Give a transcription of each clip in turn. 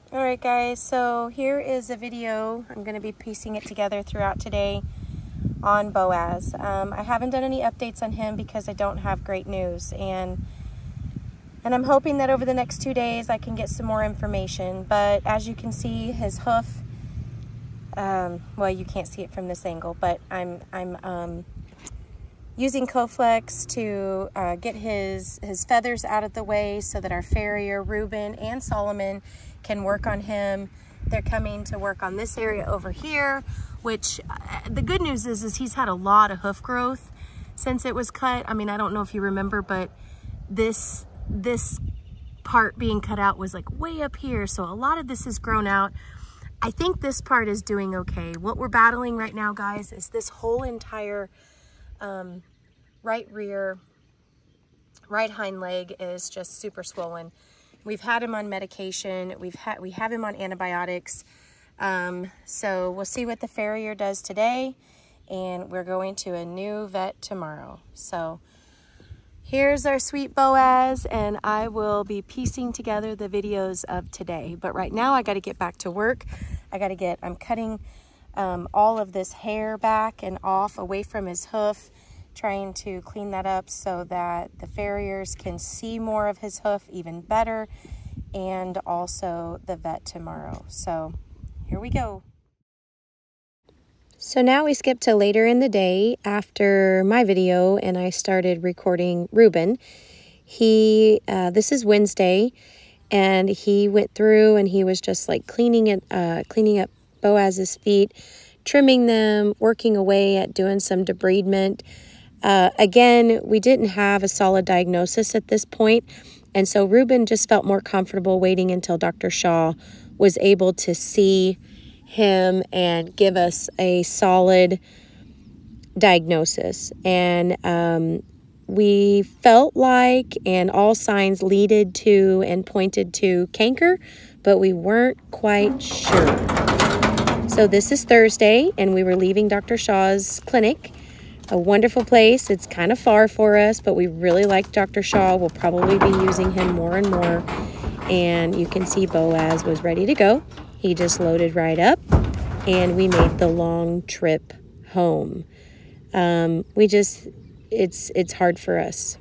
All right, guys, so here is a video. I'm going to be piecing it together throughout today on Boaz. I haven't done any updates on him because I don't have great news, and I'm hoping that over the next 2 days I can get some more information. But as you can see, his hoof, well, you can't see it from this angle, but I'm using Coflex to get his feathers out of the way so that our farrier Reuben and Solomon can work on him. They're coming to work on this area over here, which the good news is he's had a lot of hoof growth since it was cut. I mean, I don't know if you remember, but this part being cut out was like way up here, so a lot of this has grown out. I think this part is doing okay. What we're battling right now, guys, is this whole entire right hind leg is just super swollen. We've had him on medication. We have him on antibiotics. So we'll see what the farrier does today, and we're going to a new vet tomorrow. So here's our sweet Boaz, and I will be piecing together the videos of today. But right now I got to get back to work. I'm cutting all of this hair back and off away from his hoof, trying to clean that up so that the farriers can see more of his hoof even better, and also the vet tomorrow. So here we go. So now we skip to later in the day after my video and I started recording Reuben. This is Wednesday, and he went through and he was just like cleaning up Boaz's feet, trimming them, working away at doing some debridement. Again, we didn't have a solid diagnosis at this point, and so Reuben just felt more comfortable waiting until Dr. Shaw was able to see him and give us a solid diagnosis. And we felt like, and all signs leaded to and pointed to canker, but we weren't quite sure. So this is Thursday, and we were leaving Dr. Shaw's clinic. A wonderful place. It's kind of far for us, but we really like Dr. Shaw. We'll probably be using him more and more. And you can see Boaz was ready to go. He just loaded right up, and we made the long trip home. It's hard for us.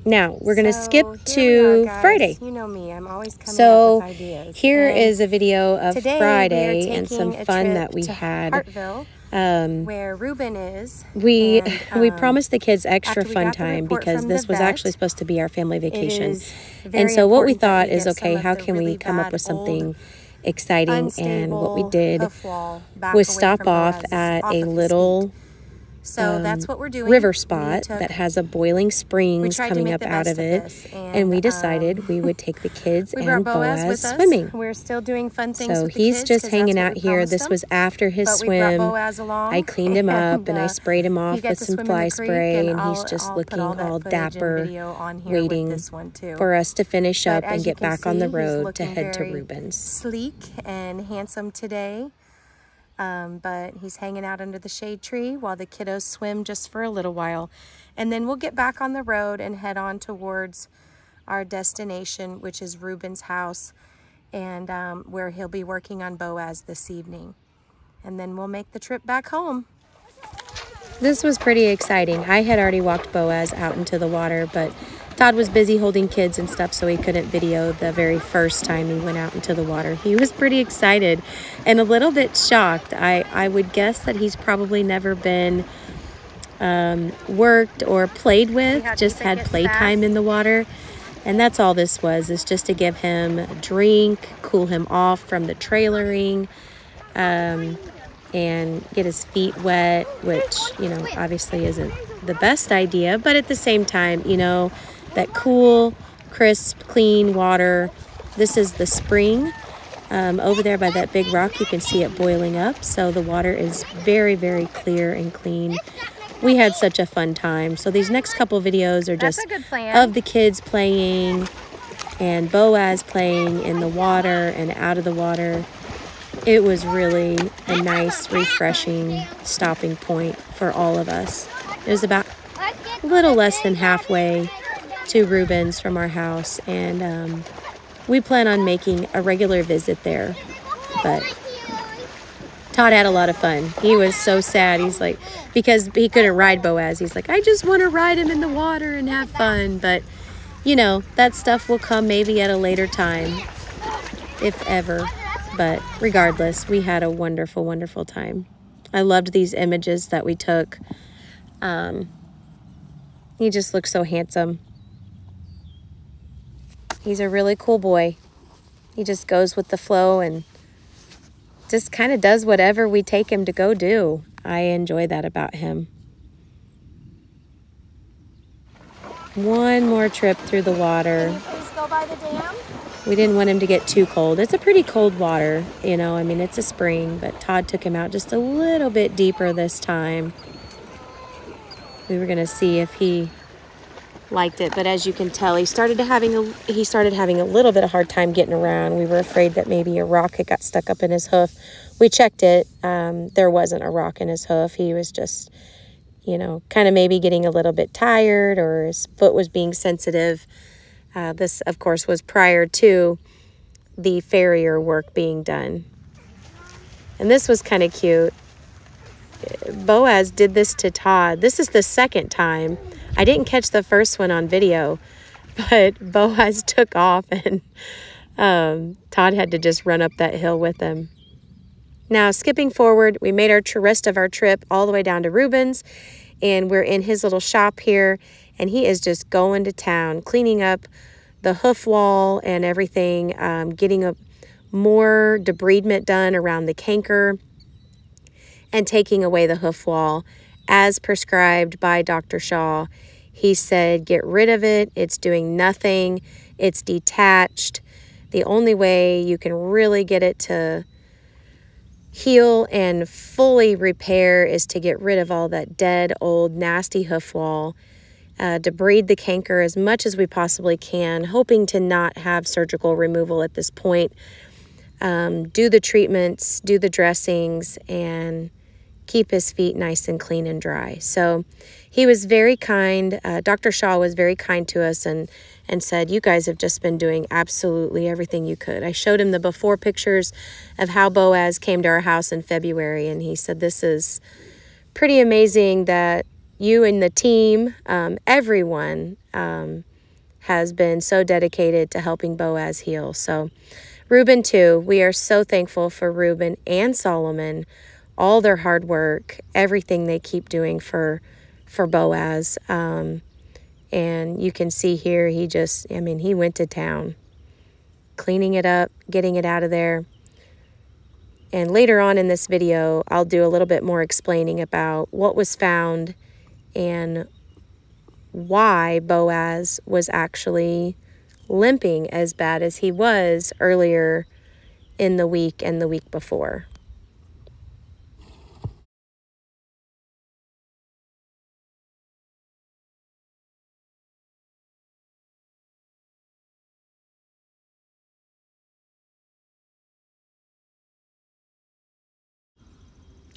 Now, we're going to skip to Friday. You know me, I'm always coming So up with ideas. here is a video of Today Friday we are and some taking a fun trip that we to had. Hartville, where Reuben is. We And, promised the kids extra after we fun got the time report because from this the was vet, actually supposed to be our family vacation. is And very so what we important that thought we is, get some okay, of how the can we really come up with bad, something old, exciting? And what we unstable did hoof wall back was away stop from off Boaz's- at off a of his little feet. So that's what we're doing. river We spot took- that has a boiling we springs tried to coming make up the out best of of it. this, And we decided we would take the kids we brought and Boaz Boaz with us. swimming. We're still doing fun things So with the he's kids, just 'cause hanging that's what out we here. promised This him. was after his But we brought swim. Boaz along, I cleaned him up and I sprayed him he off got with to some swim in fly the creek, spray, and I'll he's just put looking all that all footage and dapper, video on here waiting with this one too. for us to finish But up and as you get can back on the see, he's road to looking head to very Reuben's. sleek and handsome today. But he's hanging out under the shade tree while the kiddos swim just for a little while. And then we'll get back on the road and head on towards our destination, which is Reuben's house, and where he'll be working on Boaz this evening. And then we'll make the trip back home. This was pretty exciting. I had already walked Boaz out into the water, but Todd was busy holding kids and stuff, so he couldn't video the very first time he went out into the water. He was pretty excited and a little bit shocked. I would guess that he's probably never been worked or played with, just had playtime in the water. And that's all this was, is just to give him a drink, cool him off from the trailering, and get his feet wet, which, you know, obviously isn't the best idea, but at the same time, you know, that cool, crisp, clean water. This is the spring. Over there by that big rock, you can see it boiling up, so the water is very, very clear and clean. We had such a fun time. So these next couple videos are just of the kids playing and Boaz playing in the water and out of the water. It was really a nice, refreshing stopping point for all of us. It was about a little less than halfway to Reuben's from our house, and we plan on making a regular visit there. But Todd had a lot of fun. He was so sad. He's like, because he couldn't ride Boaz, he's like, I just want to ride him in the water and have fun. But, you know, that stuff will come maybe at a later time, if ever. But regardless, we had a wonderful, wonderful time. I loved these images that we took. He just looks so handsome. He's a really cool boy. He just goes with the flow and just kind of does whatever we take him to go do. I enjoy that about him. One more trip through the water. Please go by the dam. We didn't want him to get too cold. It's a pretty cold water, you know. I mean, it's a spring, but Todd took him out just a little bit deeper this time. We were going to see if he liked it, but as you can tell, he started having a little bit of hard time getting around. We were afraid that maybe a rock had got stuck up in his hoof. We checked it. There wasn't a rock in his hoof. He was just, you know, kind of maybe getting a little bit tired, or his foot was being sensitive. This, of course, was prior to the farrier work being done. And this was kind of cute. Boaz did this to Todd. This is the second time. I didn't catch the first one on video, but Boaz took off and Todd had to just run up that hill with him. Now, skipping forward, we made our rest of our trip all the way down to Reuben's, and we're in his little shop here, and he is just going to town, cleaning up the hoof wall and everything, getting more debridement done around the canker, and taking away the hoof wall as prescribed by Dr. Shaw. He said, get rid of it. It's doing nothing. It's detached. The only way you can really get it to heal and fully repair is to get rid of all that dead, old, nasty hoof wall, debride the canker as much as we possibly can, hoping to not have surgical removal at this point. Do the treatments, do the dressings, and keep his feet nice and clean and dry. So he was very kind. Dr. Shaw was very kind to us and said, you guys have just been doing absolutely everything you could. I showed him the before pictures of how Boaz came to our house in February, and he said, this is pretty amazing that you and the team, everyone has been so dedicated to helping Boaz heal. So Reuben too, we are so thankful for Reuben and Solomon, all their hard work, everything they keep doing for Boaz. And you can see here, he went to town, cleaning it up, getting it out of there. And later on in this video, I'll do a little bit more explaining about what was found and why Boaz was actually limping as bad as he was earlier in the week and the week before.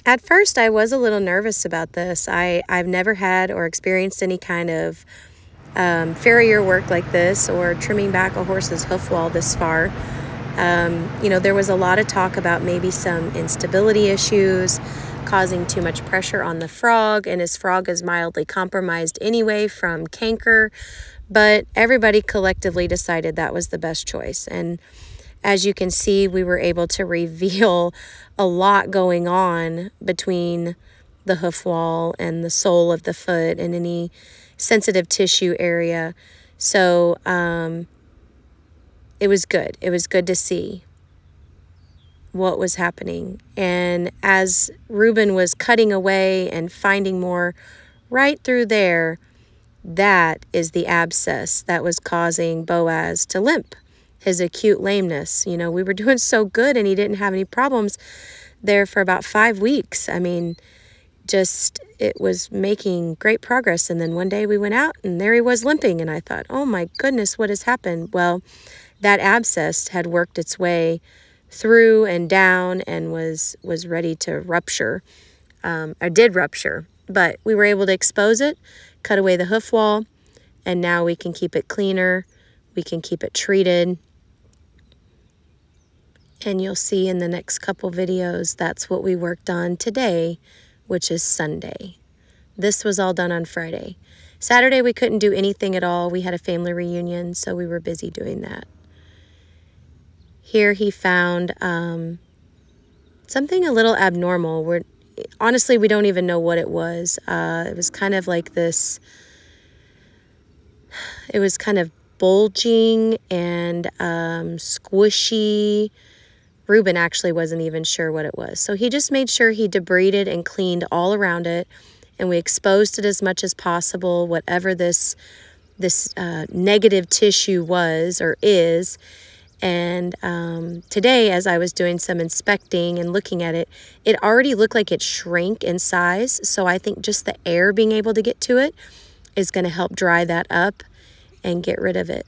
At first, I was a little nervous about this. I've never had or experienced any kind of farrier work like this or trimming back a horse's hoof wall this far. You know, there was a lot of talk about maybe some instability issues causing too much pressure on the frog, and his frog is mildly compromised anyway from canker, but everybody collectively decided that was the best choice. And as you can see, we were able to reveal a lot going on between the hoof wall and the sole of the foot and any sensitive tissue area. So it was good. It was good to see what was happening. And as Reuben was cutting away and finding more right through there, that is the abscess that was causing Boaz to limp. His acute lameness. You know, we were doing so good and he didn't have any problems there for about 5 weeks. I mean, just, it was making great progress. And then one day we went out and there he was limping. And I thought, oh my goodness, what has happened? Well, that abscess had worked its way through and down and was ready to rupture. Or did rupture. But we were able to expose it, cut away the hoof wall, and now we can keep it cleaner. We can keep it treated. And you'll see in the next couple videos, that's what we worked on today, which is Sunday. This was all done on Friday. Saturday, we couldn't do anything at all. We had a family reunion, so we were busy doing that. Here he found something a little abnormal. Honestly, we don't even know what it was. It was kind of like this, it was kind of bulging and squishy. Reuben actually wasn't even sure what it was. So he just made sure he debrided and cleaned all around it, and we exposed it as much as possible, whatever this negative tissue was or is. And today, as I was doing some inspecting and looking at it, it already looked like it shrank in size. So I think just the air being able to get to it is going to help dry that up and get rid of it.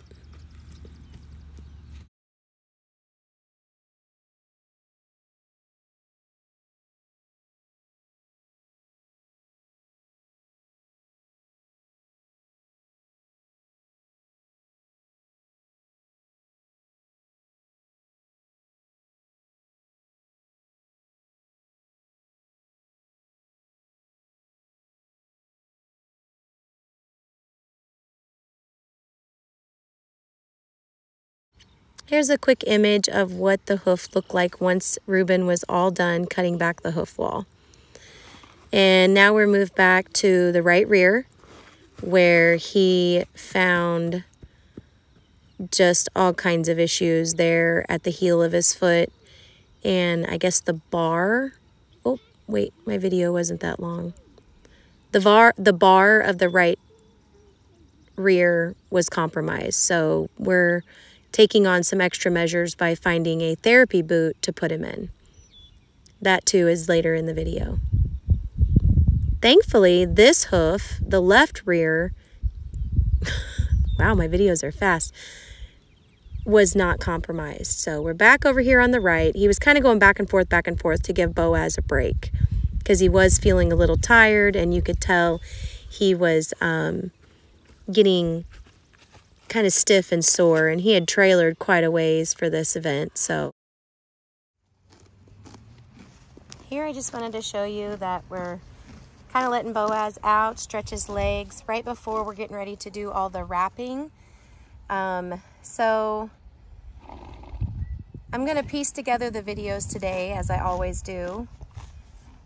Here's a quick image of what the hoof looked like once Reuben was all done cutting back the hoof wall. And now we're moved back to the right rear, where he found just all kinds of issues there at the heel of his foot. And I guess the bar, oh wait, my video wasn't that long. The bar of the right rear was compromised. So we're taking on some extra measures by finding a therapy boot to put him in. That too is later in the video. Thankfully, this hoof, the left rear, wow, my videos are fast, was not compromised. So we're back over here on the right. He was kind of going back and forth to give Boaz a break because he was feeling a little tired, and you could tell he was getting kind of stiff and sore, and he had trailered quite a ways for this event. So here I just wanted to show you that we're kind of letting Boaz out, stretch his legs right before we're getting ready to do all the wrapping. So I'm gonna piece together the videos today, as I always do,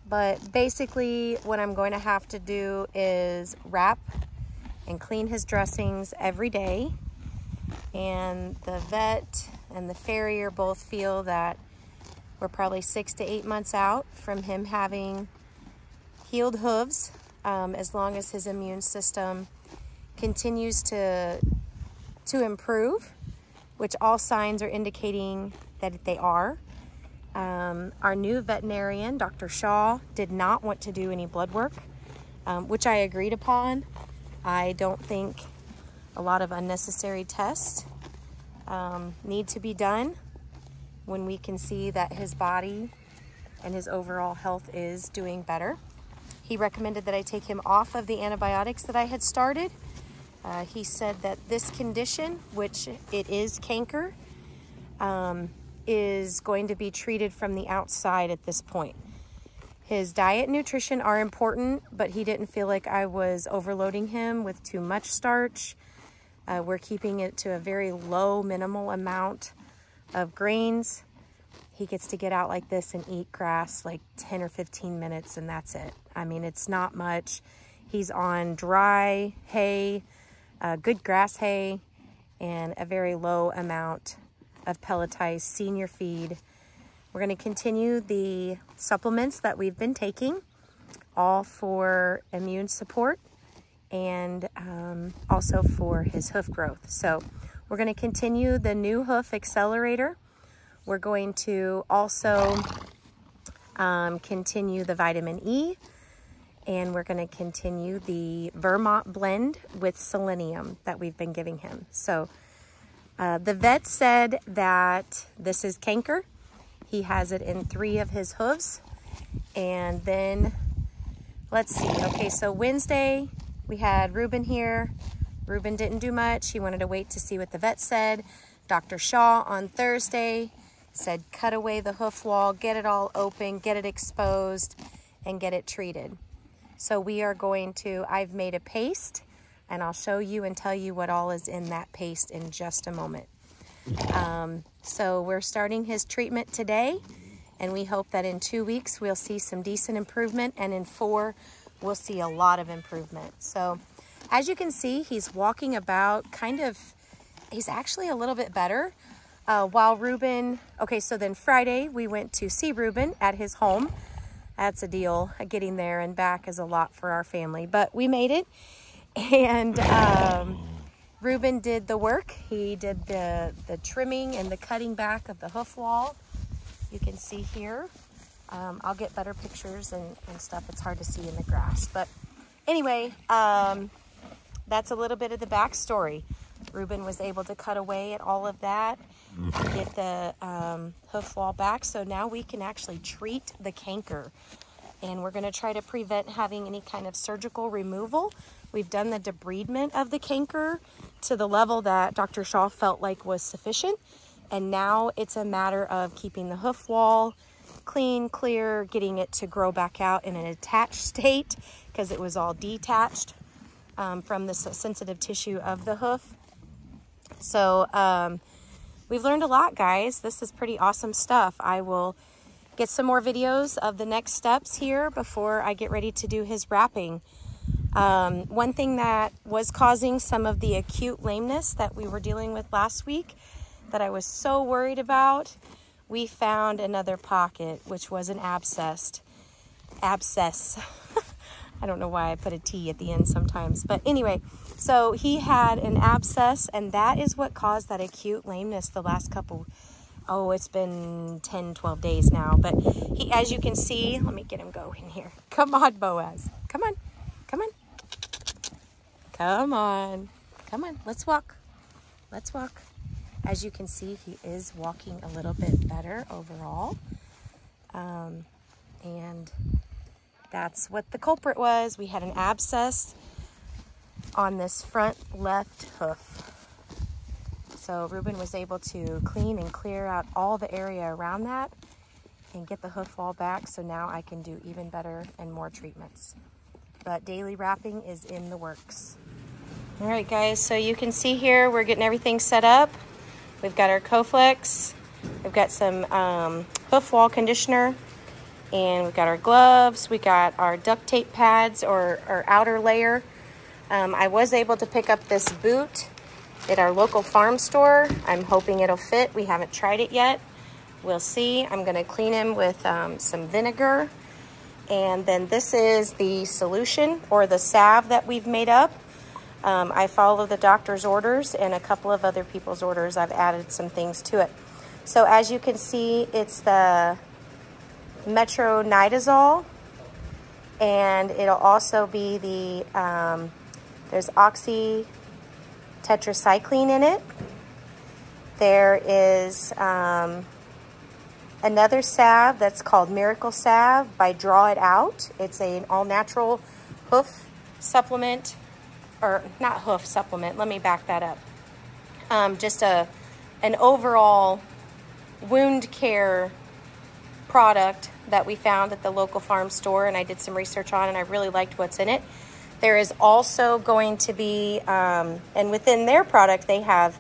but basically what I'm going to have to do is wrap and clean his dressings every day. And the vet and the farrier both feel that we're probably 6 to 8 months out from him having healed hooves, as long as his immune system continues to improve, which all signs are indicating that they are. Our new veterinarian, Dr. Shaw, did not want to do any blood work, which I agreed upon. I don't think a lot of unnecessary tests need to be done when we can see that his body and his overall health is doing better. He recommended that I take him off of the antibiotics that I had started. He said that this condition, which it is canker, is going to be treated from the outside at this point. His diet and nutrition are important, but he didn't feel like I was overloading him with too much starch. We're keeping it to a very low, minimal amount of grains. He gets to get out like this and eat grass like 10 or 15 minutes, and that's it. I mean, it's not much. He's on dry hay, good grass hay, and a very low amount of pelletized senior feed. We're going to continue the supplements that we've been taking, all for immune support and also for his hoof growth. So we're going to continue the new hoof accelerator. We're going to also continue the vitamin E, and we're going to continue the Vermont blend with selenium that we've been giving him. So the vet said that this is canker. He has it in 3 of his hooves. And then, let's see. Okay, so Wednesday, we had Reuben here. Reuben didn't do much. He wanted to wait to see what the vet said. Dr. Shaw on Thursday said cut away the hoof wall, get it all open, get it exposed, and get it treated. So we are going to, I've made a paste, and I'll show you and tell you what all is in that paste in just a moment. So we're starting his treatment today, and we hope that in 2 weeks we'll see some decent improvement, and in 4 we'll see a lot of improvement. So as you can see, he's walking about he's actually a little bit better. While Ruben, okay, so then Friday we went to see Ruben at his home. That's a deal. Getting there and back is a lot for our family, but we made it. And Ruben did the work. He did the trimming and the cutting back of the hoof wall. You can see here. I'll get better pictures and stuff. It's hard to see in the grass. But anyway, that's a little bit of the backstory. Ruben was able to cut away at all of that, get the hoof wall back. So now we can actually treat the canker. And we're going to try to prevent having any kind of surgical removal. We've done the debridement of the canker to the level that Dr. Shaw felt like was sufficient. And now it's a matter of keeping the hoof wall clean, clear, getting it to grow back out in an attached state because it was all detached from the sensitive tissue of the hoof. So we've learned a lot, guys. This is pretty awesome stuff. I will get some more videos of the next steps here before I get ready to do his wrapping. One thing that was causing some of the acute lameness that we were dealing with last week that I was so worried about, we found another pocket, which was an abscess. I don't know why I put a T at the end sometimes. But anyway, so he had an abscess, and that is what caused that acute lameness the last couple, it's been 10, 12 days now. But he, as you can see, let me get him going here. Come on, Boaz. Come on. Come on. Come on. Come on. Let's walk. Let's walk. As you can see, he is walking a little bit better overall. And that's what the culprit was. We had an abscess on this front left hoof. So Ruben was able to clean and clear out all the area around that and get the hoof wall back. So now I can do even better and more treatments. But daily wrapping is in the works. All right, guys, so you can see here we're getting everything set up. We've got our Coflex, we've got some hoof wall conditioner, and we've got our gloves, we got our duct tape pads or outer layer. I was able to pick up this boot at our local farm store. I'm hoping it'll fit. We haven't tried it yet. We'll see. I'm gonna clean him with some vinegar. And then this is the solution or the salve that we've made up. I follow the doctor's orders and a couple of other people's orders. I've added some things to it. So as you can see, it's the metronidazole, and it'll also be the, there's oxytetracycline in it. There is another salve that's called Miracle Salve by Draw It Out. It's an all-natural hoof supplement, or not hoof supplement, let me back that up. Just an overall wound care product that we found at the local farm store, and I did some research on, and I really liked what's in it. There is also going to be, and within their product they have,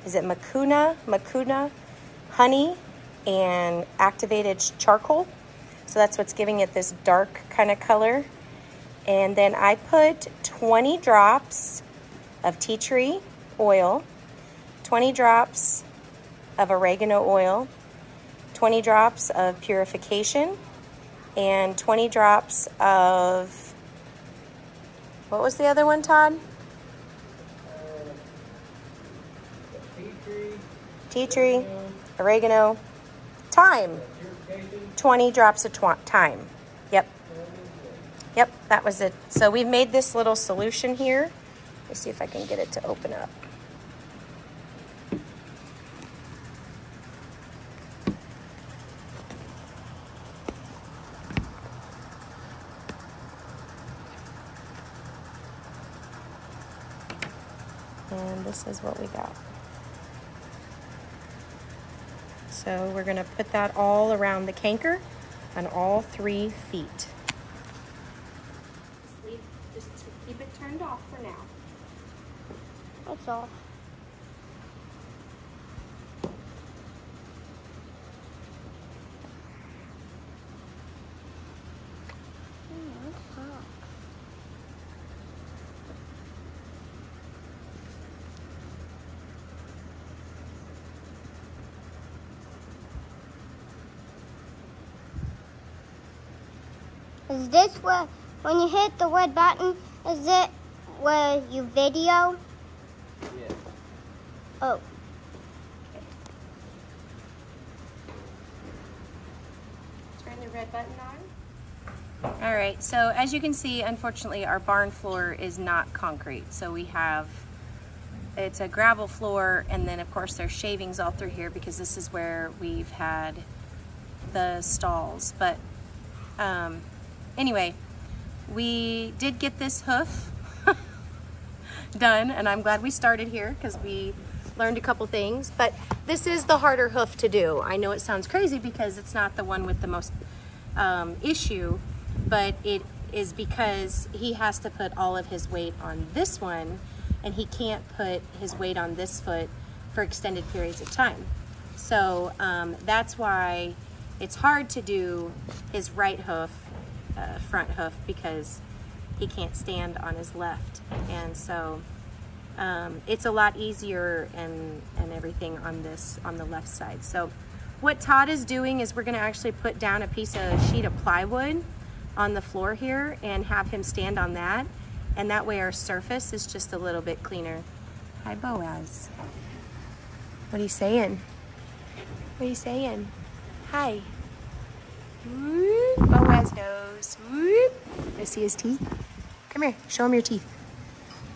is it Mucuna honey and activated charcoal. So that's what's giving it this dark kind of color. And then I put 20 drops of tea tree oil, 20 drops of oregano oil, 20 drops of purification, and 20 drops of, what was the other one, Todd? Tea tree, oregano, thyme. 20 drops of thyme. Yep, that was it. So we've made this little solution here. Let me see if I can get it to open up. And this is what we got. So we're gonna put that all around the canker on all 3 feet. Just keep it turned off for now. That's all. Is this where, when you hit the red button, is it where you video? Yeah. Oh. Okay. Turn the red button on. All right, so as you can see, unfortunately, our barn floor is not concrete. So we have, it's a gravel floor, and then of course there's shavings all through here because this is where we've had the stalls. But anyway, we did get this hoof done, and I'm glad we started here because we learned a couple things. But this is the harder hoof to do. I know it sounds crazy because it's not the one with the most issue, but it is because he has to put all of his weight on this one, and he can't put his weight on this foot for extended periods of time. So that's why it's hard to do his right hoof, front hoof, because he can't stand on his left. And so it's a lot easier and everything on the left side. So what Todd is doing is we're gonna actually put down a sheet of plywood on the floor here and have him stand on that. And that way our surface is just a little bit cleaner. Hi, Boaz. What are you saying? What are you saying? Hi. Whoop. Boaz knows. Whoop. I see his teeth. Come here, show him your teeth.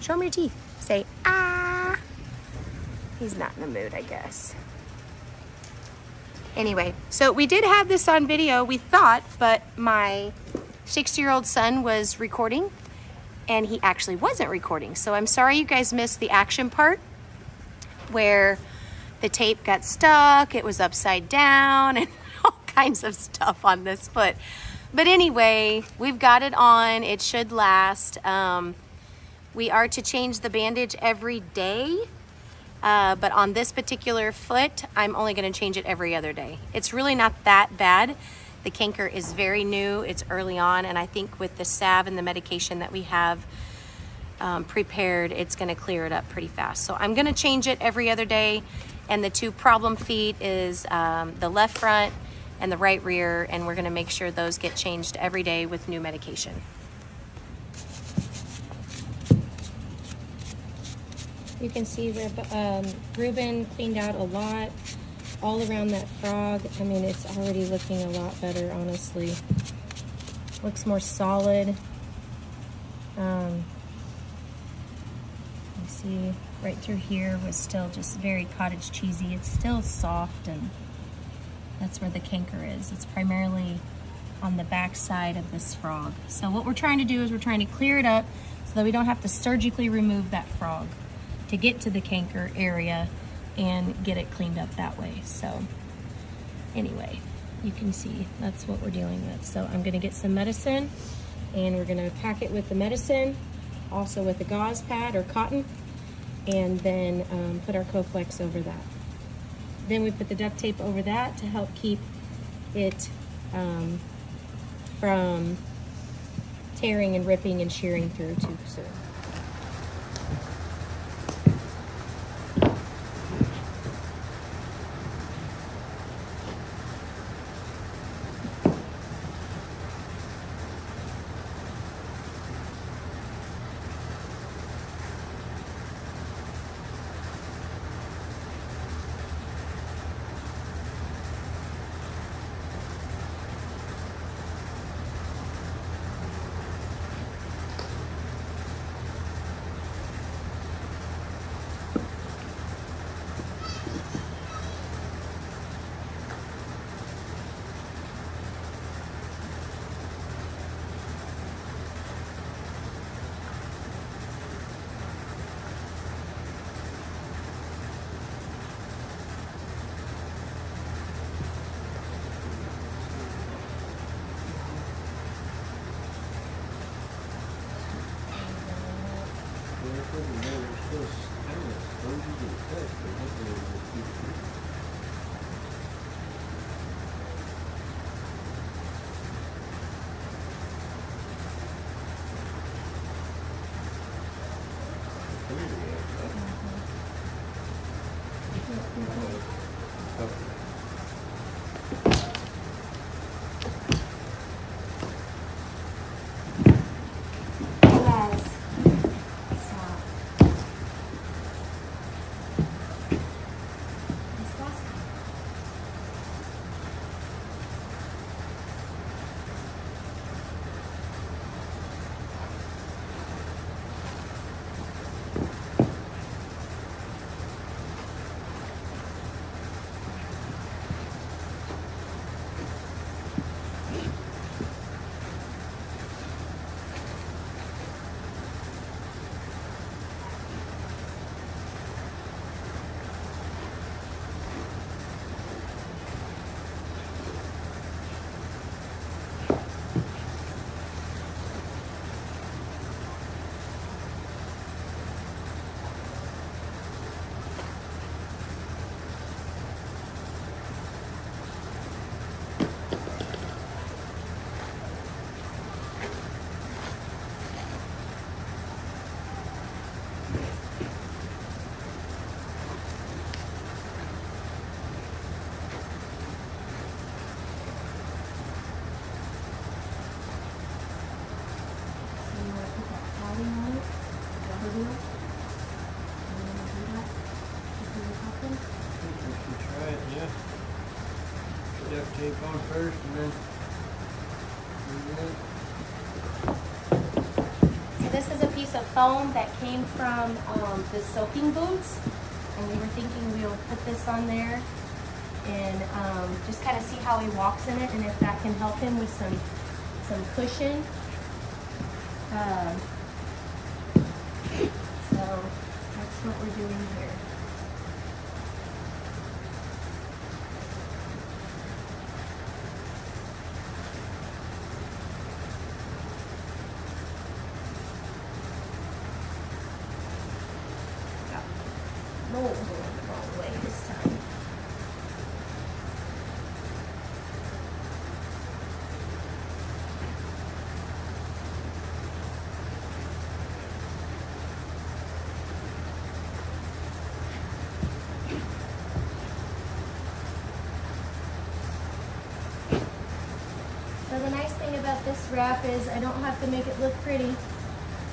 Show him your teeth. Say, ah. He's not in the mood, I guess. Anyway, so we did have this on video, we thought, but my 6-year-old son was recording and he actually wasn't recording. So I'm sorry you guys missed the action part where the tape got stuck, it was upside down, and all kinds of stuff on this foot. But anyway, we've got it on, it should last. We are to change the bandage every day, but on this particular foot, I'm only gonna change it every other day. It's really not that bad. The canker is very new, it's early on, and I think with the salve and the medication that we have prepared, it's gonna clear it up pretty fast. So I'm gonna change it every other day, and the 2 problem feet is the left front and the right rear, and we're gonna make sure those get changed every day with new medication. You can see Reuben cleaned out a lot all around that frog. I mean, it's already looking a lot better, honestly. Looks more solid. You see right through here was still just very cottage cheesy. It's still soft, and that's where the canker is. It's primarily on the back side of this frog. So what we're trying to do is we're trying to clear it up so that we don't have to surgically remove that frog to get to the canker area and get it cleaned up that way. So anyway, you can see that's what we're dealing with. So I'm gonna get some medicine, and we're gonna pack it with the medicine, also with a gauze pad or cotton, and then put our Coflex over that. Then we put the duct tape over that to help keep it from tearing and ripping and shearing through too soon. Tape on first and then So this is a piece of foam that came from the soaking boots, and we were thinking we'll put this on there and just kind of see how he walks in it, and if that can help him with some cushion. So that's what we're doing here. No, we're going the wrong way this time. So the nice thing about this wrap is I don't have to make it look pretty,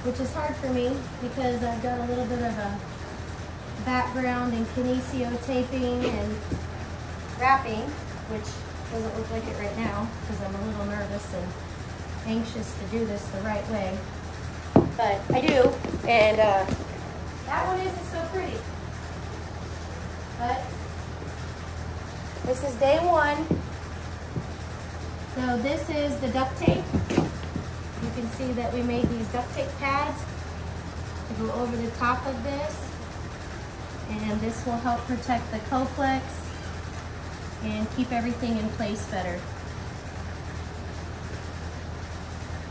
which is hard for me because I've got a little bit of a background in kinesio taping and wrapping, which doesn't look like it right now because I'm a little nervous and anxious to do this the right way. But I do, and that one isn't so pretty. But this is day one. So this is the duct tape. You can see that we made these duct tape pads to go over the top of this. And this will help protect the Coflex and keep everything in place better.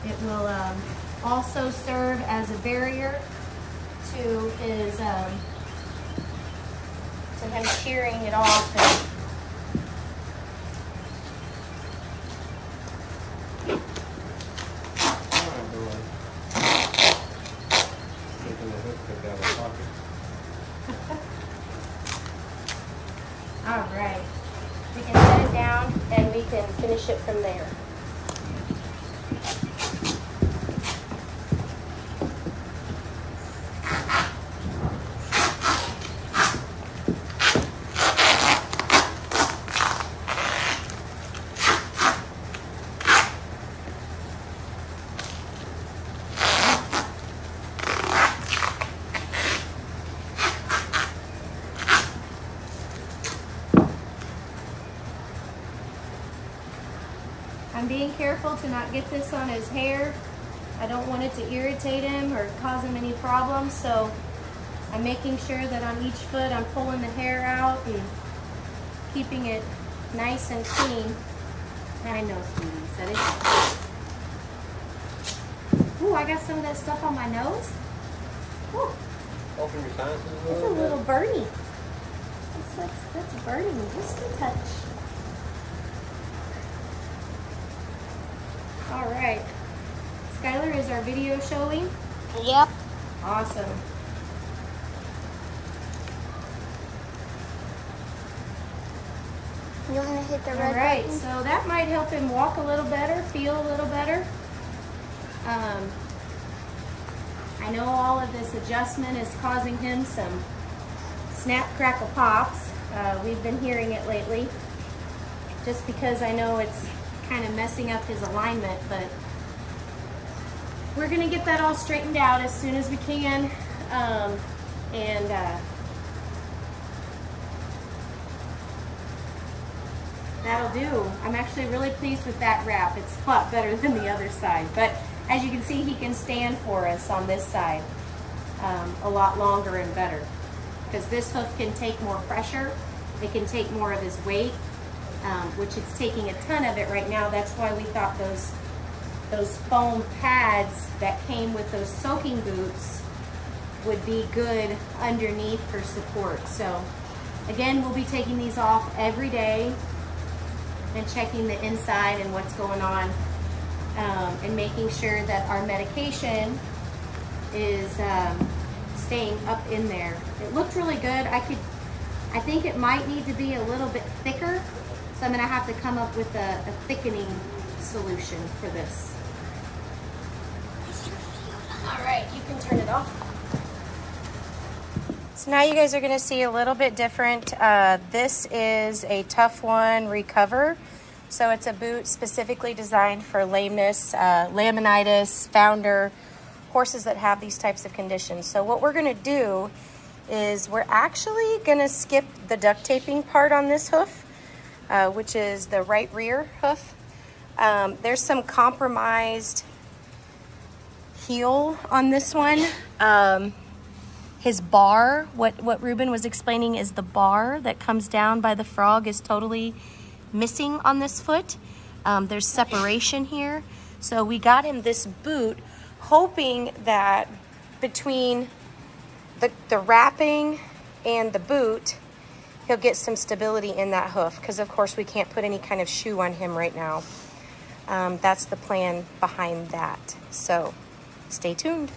It will also serve as a barrier to his, to him shearing it off. And all right, we can set it down and we can finish it from there. I'm being careful to not get this on his hair. I don't want it to irritate him or cause him any problems, so I'm making sure that on each foot I'm pulling the hair out and keeping it nice and clean. I know, sweetie, said it. Ooh, I got some of that stuff on my nose. Ooh. Open your sinuses a It's a little bit. little burny. That's burning just a touch. All right. Skylar, is our video showing? Yep. Awesome. You want to hit the All red right, button? so that might help him walk a little better, feel a little better. I know all of this adjustment is causing him some snap, crackle, pops. We've been hearing it lately, just because I know it's kind of messing up his alignment, but we're gonna get that all straightened out as soon as we can. That'll do. I'm actually really pleased with that wrap. It's a lot better than the other side, but as you can see, he can stand for us on this side a lot longer and better, because this hoof can take more pressure. It can take more of his weight, which it's taking a ton of it right now. That's why we thought those foam pads that came with those soaking boots would be good underneath for support. So again, we'll be taking these off every day and checking the inside and what's going on, and making sure that our medication is staying up in there. It looked really good. I think it might need to be a little bit thicker, so I'm gonna have to come up with a thickening solution for this. All right, you can turn it off. So now you guys are gonna see a little bit different. This is a Tough One Recover. So it's a boot specifically designed for lameness, laminitis, founder, horses that have these types of conditions. So what we're gonna do is we're actually gonna skip the duct taping part on this hoof, which is the right rear hoof. There's some compromised heel on this one. His bar, what Ruben was explaining is the bar that comes down by the frog is totally missing on this foot. There's separation here. So we got him this boot hoping that between the wrapping and the boot, he'll get some stability in that hoof, because of course we can't put any kind of shoe on him right now. That's the plan behind that. So stay tuned.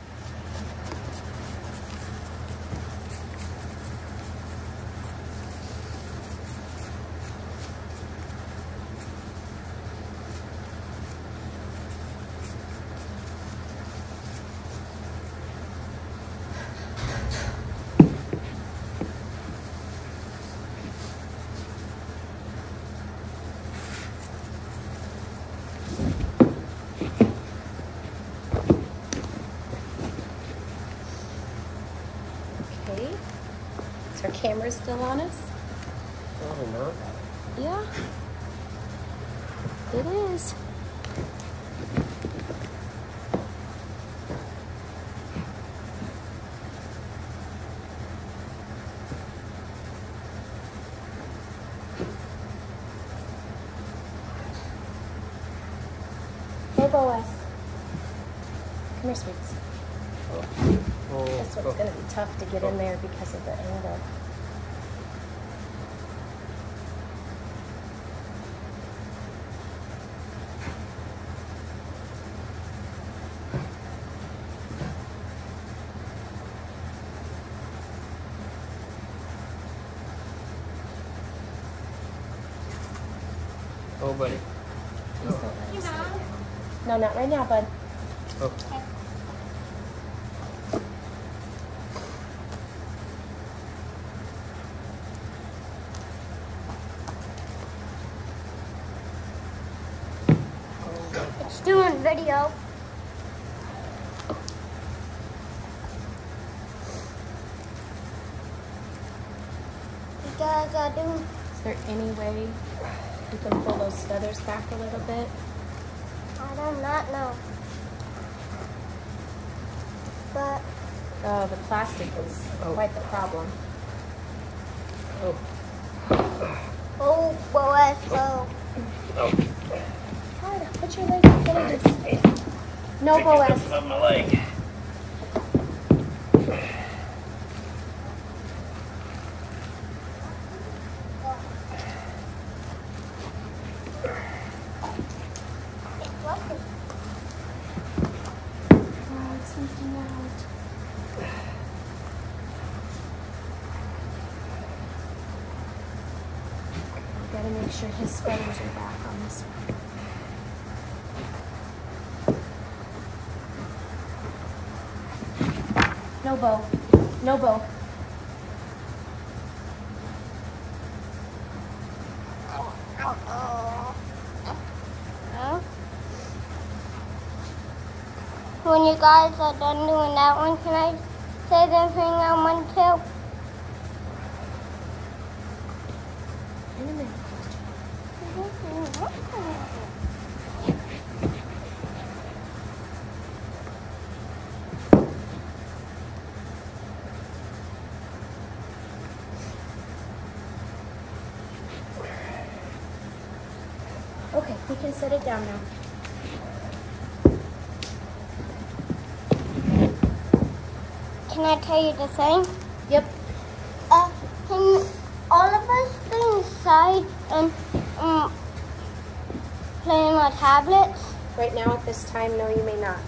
Our camera's still on us? Probably not. Yeah, it is. Hey, Boaz. Come here, sweets. This one's going to be tough to get in there because of the angle. Oh, buddy. No, not right now, bud. Oh. It's doing video. You guys are doing. Is there any way you can pull those feathers back a little bit? I do not know. But Oh, the plastic is quite the problem. Oh. oh, Boaz, oh. Tyler, put your leg in front of this. No, Boaz. On my leg. gotta make sure his feathers are back on this one. No bow. No bow. When you guys are done doing that one, can I say the thing I want to? In a minute. Okay, we can set it down now. Can I tell you the thing? Yep. Can all of us stay inside and play on our tablets? Right now at this time, no, you may not.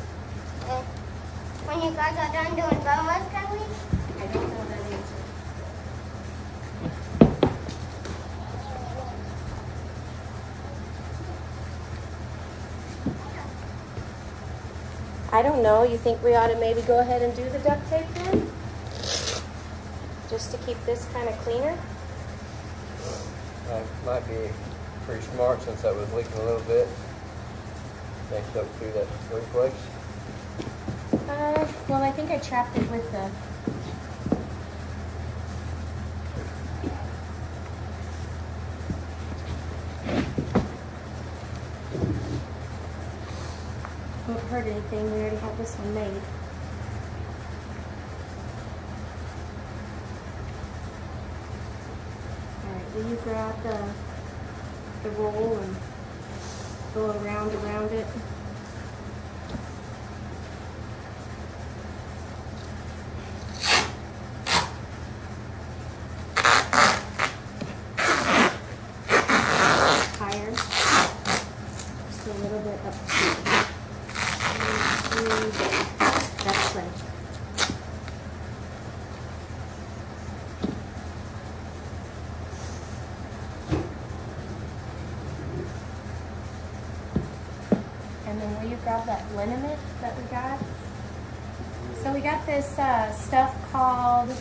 When you guys are done doing Boaz, can we? I don't know that answer. I don't know. You think we ought to maybe go ahead and do the duct tape then? Just to keep this kind of cleaner? Might be pretty smart since that was leaking a little bit. Next up through that reflex. Well, I think I trapped it with the... Won't hurt anything. We already have this one made. Alright, will you grab the roll and go around it? Higher. Just a little bit up here. That's plenty. And then will you grab that liniment that we got? So we got this stuff called, I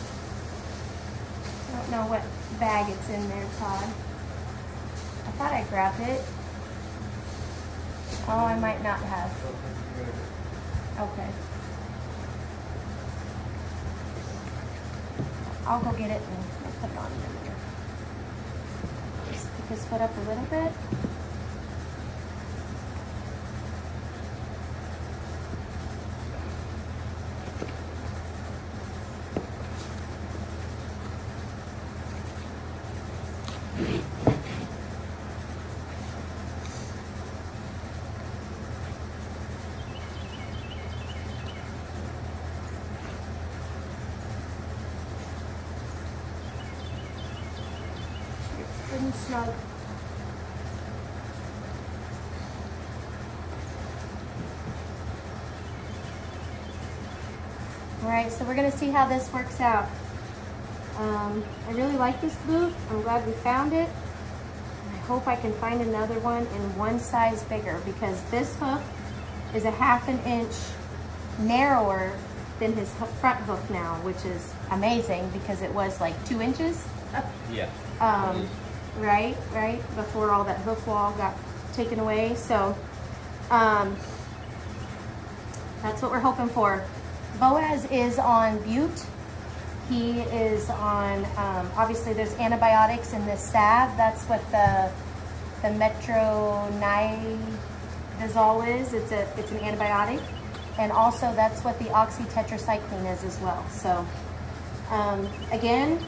don't know what bag it's in there, Todd. I thought I grabbed it. Oh, I might not have. Okay. I'll go get it and I'll put it on in a minute. Just pick his foot up a little bit. Good and snug. Alright, so we're going to see how this works out. I really like this boot. I'm glad we found it. I hope I can find another one in one size bigger because this hoof is a ½ an inch narrower than his front hoof now, which is amazing because it was like 2 inches. Yeah. Right, before all that hoof wall got taken away. So that's what we're hoping for. Boaz is on bute. He is on, obviously there's antibiotics in this salve. That's what the metronidazole is. It's an antibiotic. And also that's what the oxytetracycline is as well. So again,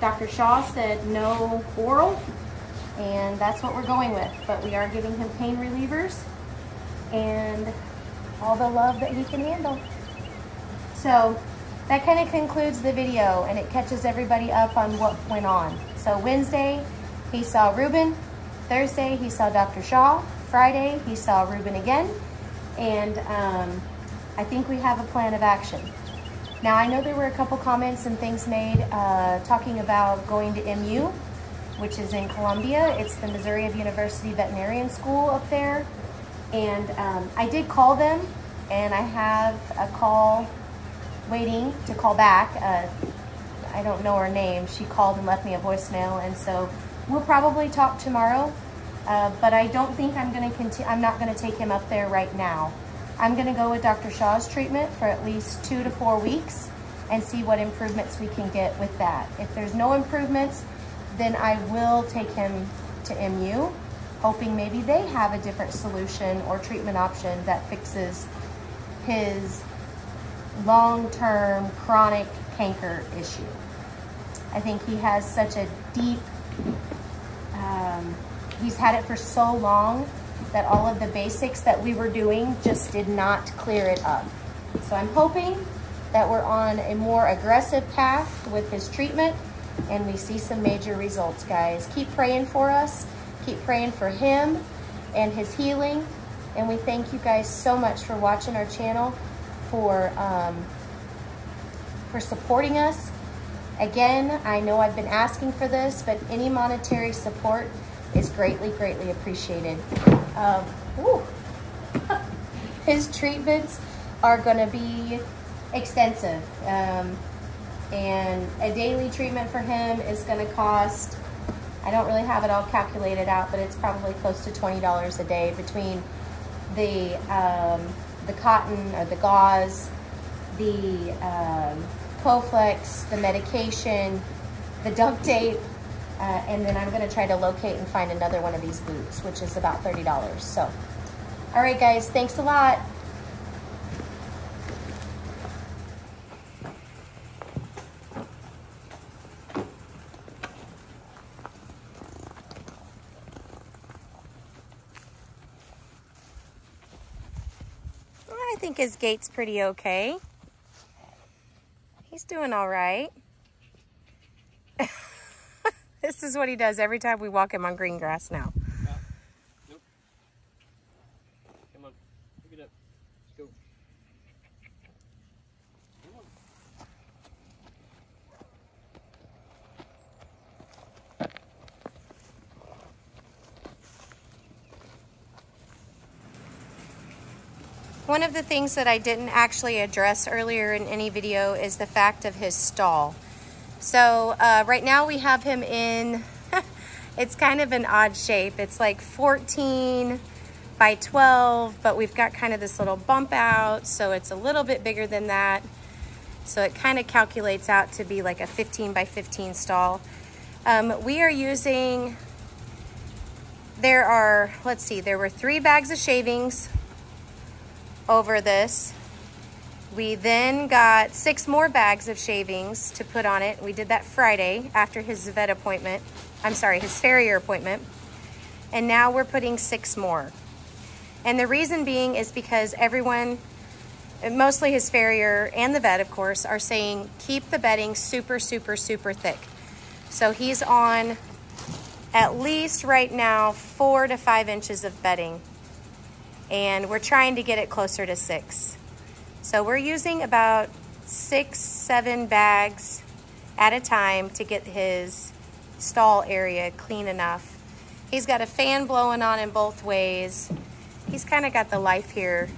Dr. Shaw said no oral, and that's what we're going with. But we are giving him pain relievers and all the love that he can handle. So that kind of concludes the video, and it catches everybody up on what went on. So Wednesday, he saw Ruben. Thursday, he saw Dr. Shaw. Friday, he saw Ruben again. And I think we have a plan of action. Now, I know there were a couple comments and things made talking about going to MU. which is in Columbia. It's the Missouri University Veterinarian School up there. And I did call them, and I have a call waiting to call back. I don't know her name. She called and left me a voicemail, and so we'll probably talk tomorrow. But I don't think I'm not gonna take him up there right now. I'm gonna go with Dr. Shaw's treatment for at least 2 to 4 weeks and see what improvements we can get with that. If there's no improvements, then I will take him to MU, hoping maybe they have a different solution or treatment option that fixes his long-term chronic canker issue. I think he has such a deep, he's had it for so long that all of the basics that we were doing just did not clear it up. So I'm hoping that we're on a more aggressive path with his treatment and we see some major results, guys. Keep praying for us. Keep praying for him and his healing. And we thank you guys so much for watching our channel, for supporting us. Again, I know I've been asking for this, but any monetary support is greatly, greatly appreciated. His treatments are gonna be extensive. And a daily treatment for him is gonna cost, I don't really have it all calculated out, but it's probably close to $20 a day between the cotton or the gauze, the Coflex, the medication, the duct tape, and then I'm gonna try to locate and find another one of these boots, which is about $30. So, all right guys, thanks a lot. I think his gait's pretty okay. He's doing all right. This is what he does every time we walk him on green grass now. Nope. Come on, pick it up. Let's go. Come on. One of the things that I didn't actually address earlier in any video is the fact of his stall. So right now we have him in, it's kind of an odd shape. It's like 14 by 12, but we've got kind of this little bump out, so it's a little bit bigger than that. So it kind of calculates out to be like a 15 by 15 stall. We are using, there were 3 bags of shavings over this. We then got 6 more bags of shavings to put on it. We did that Friday after his vet appointment. I'm sorry, his farrier appointment. And now we're putting 6 more. And the reason being is because everyone, mostly his farrier and the vet, of course, are saying keep the bedding super, super, super thick. So he's on at least right now 4 to 5 inches of bedding. And we're trying to get it closer to 6. So we're using about 6, 7 bags at a time to get his stall area clean enough. He's got a fan blowing on in both ways. He's kind of got the life here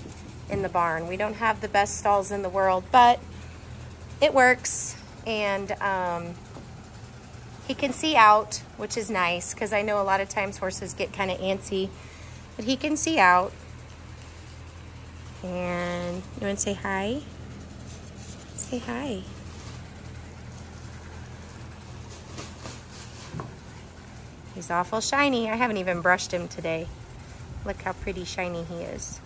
in the barn. We don't have the best stalls in the world, but it works. And he can see out, which is nice, because I know a lot of times horses get kind of antsy, but he can see out. And you want to say hi? Say hi. He's awful shiny. I haven't even brushed him today. Look how pretty shiny he is.